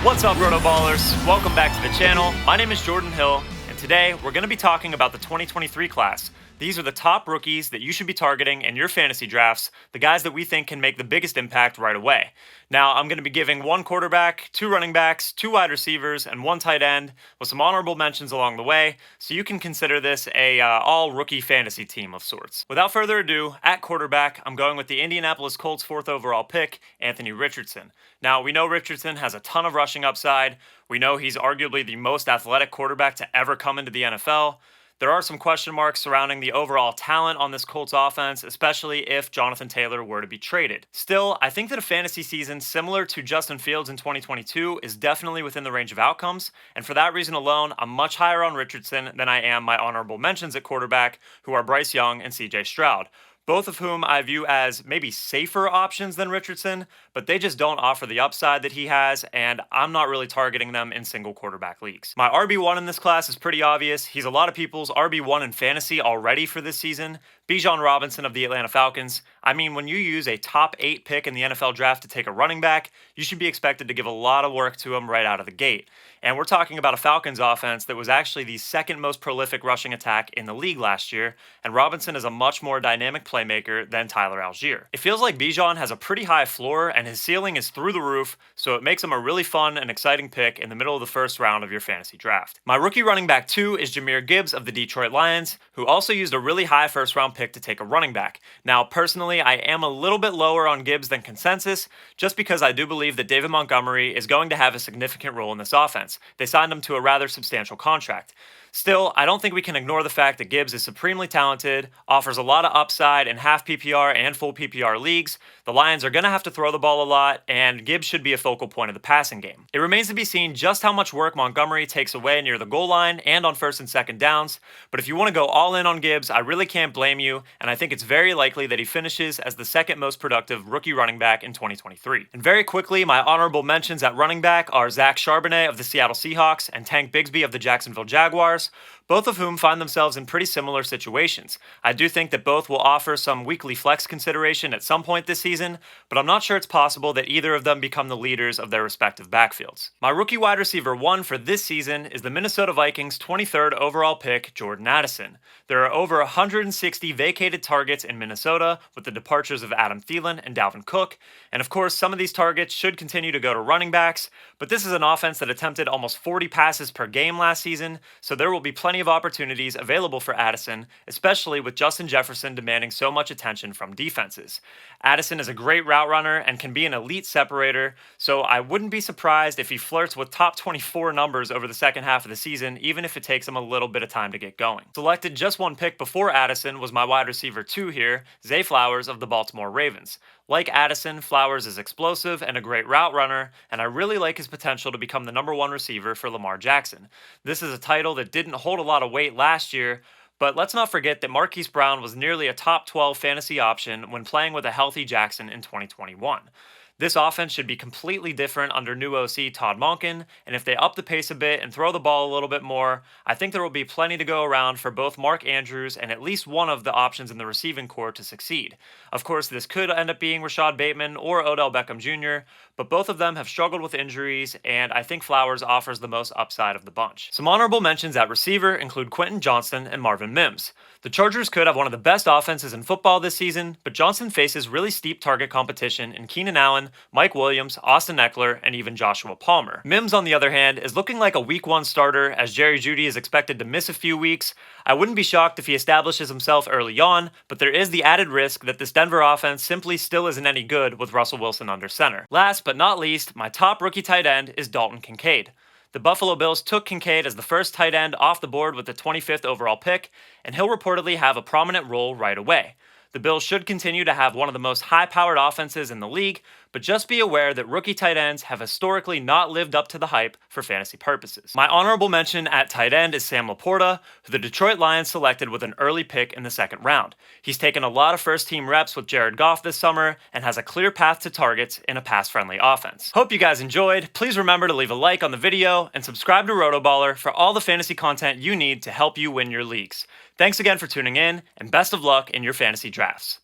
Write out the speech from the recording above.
What's up, RotoBallers? Welcome back to the channel. My name is Jorden Hill, and today we're going to be talking about the 2023 class. These are the top rookies that you should be targeting in your fantasy drafts, the guys that we think can make the biggest impact right away. Now, I'm going to be giving one quarterback, two running backs, two wide receivers, and one tight end with some honorable mentions along the way, so you can consider this a all-rookie fantasy team of sorts. Without further ado, at quarterback, I'm going with the Indianapolis Colts 4th overall pick, Anthony Richardson. Now, we know Richardson has a ton of rushing upside. We know he's arguably the most athletic quarterback to ever come into the NFL. There are some question marks surrounding the overall talent on this Colts offense, especially if Jonathan Taylor were to be traded. Still, I think that a fantasy season similar to Justin Fields in 2022 is definitely within the range of outcomes, and for that reason alone, I'm much higher on Richardson than I am my honorable mentions at quarterback, who are Bryce Young and CJ Stroud. Both of whom I view as maybe safer options than Richardson, but they just don't offer the upside that he has, and I'm not really targeting them in single quarterback leagues. My RB1 in this class is pretty obvious. He's a lot of people's RB1 in fantasy already for this season. Bijan Robinson of the Atlanta Falcons. I mean, when you use a top 8 pick in the NFL draft to take a running back, you should be expected to give a lot of work to him right out of the gate. And we're talking about a Falcons offense that was actually the second most prolific rushing attack in the league last year, and Robinson is a much more dynamic playmaker than Tyler Algier. It feels like Bijan has a pretty high floor, and his ceiling is through the roof, so it makes him a really fun and exciting pick in the middle of the first round of your fantasy draft. My rookie running back 2 is Jahmyr Gibbs of the Detroit Lions, who also used a really high first round pick to take a running back. Now, personally, I am a little bit lower on Gibbs than consensus, just because I do believe that David Montgomery is going to have a significant role in this offense. They signed him to a rather substantial contract. Still, I don't think we can ignore the fact that Gibbs is supremely talented, offers a lot of upside in half PPR and full PPR leagues. The Lions are going to have to throw the ball a lot, and Gibbs should be a focal point of the passing game. It remains to be seen just how much work Montgomery takes away near the goal line and on first and second downs, but if you want to go all in on Gibbs, I really can't blame you, and I think it's very likely that he finishes as the second most productive rookie running back in 2023. And very quickly, my honorable mentions at running back are Zach Charbonnet of the Seattle Seahawks and Tank Bigsby of the Jacksonville Jaguars, both of whom find themselves in pretty similar situations. I do think that both will offer some weekly flex consideration at some point this season, but I'm not sure it's possible that either of them become the leaders of their respective backfields. My rookie wide receiver 1 for this season is the Minnesota Vikings 23rd overall pick, Jordan Addison. There are over 160 vacated targets in Minnesota with the departures of Adam Thielen and Dalvin Cook, and of course some of these targets should continue to go to running backs, but this is an offense that attempted almost 40 passes per game last season, so there will be plenty of opportunities available for Addison, especially with Justin Jefferson demanding so much attention from defenses. Addison is a great route runner and can be an elite separator, so I wouldn't be surprised if he flirts with top 24 numbers over the second half of the season, even if it takes him a little bit of time to get going. Selected just one pick before Addison was my wide receiver 2 here, Zay Flowers of the Baltimore Ravens. Like Addison, Flowers is explosive and a great route runner, and I really like his potential to become the #1 receiver for Lamar Jackson. This is a title that didn't hold a lot of weight last year, but let's not forget that Marquise Brown was nearly a top 12 fantasy option when playing with a healthy Jackson in 2021. This offense should be completely different under new OC Todd Monken, and if they up the pace a bit and throw the ball a little bit more, I think there will be plenty to go around for both Mark Andrews and at least one of the options in the receiving core to succeed. Of course, this could end up being Rashad Bateman or Odell Beckham Jr., but both of them have struggled with injuries, and I think Flowers offers the most upside of the bunch. Some honorable mentions at receiver include Quentin Johnston and Marvin Mims. The Chargers could have one of the best offenses in football this season, but Johnston faces really steep target competition in Keenan Allen, Mike Williams, Austin Eckler, and even Joshua Palmer. Mims, on the other hand, is looking like a week 1 starter as Jerry Jeudy is expected to miss a few weeks. I wouldn't be shocked if he establishes himself early on, but there is the added risk that this Denver offense simply still isn't any good with Russell Wilson under center. Last but not least, my top rookie tight end is Dalton Kincaid. The Buffalo Bills took Kincaid as the first tight end off the board with the 25th overall pick, and he'll reportedly have a prominent role right away. The Bills should continue to have one of the most high-powered offenses in the league, but just be aware that rookie tight ends have historically not lived up to the hype for fantasy purposes. My honorable mention at tight end is Sam Laporta, who the Detroit Lions selected with an early pick in the second round. He's taken a lot of first-team reps with Jared Goff this summer and has a clear path to targets in a pass-friendly offense. Hope you guys enjoyed. Please remember to leave a like on the video and subscribe to RotoBaller for all the fantasy content you need to help you win your leagues. Thanks again for tuning in, and best of luck in your fantasy drafts.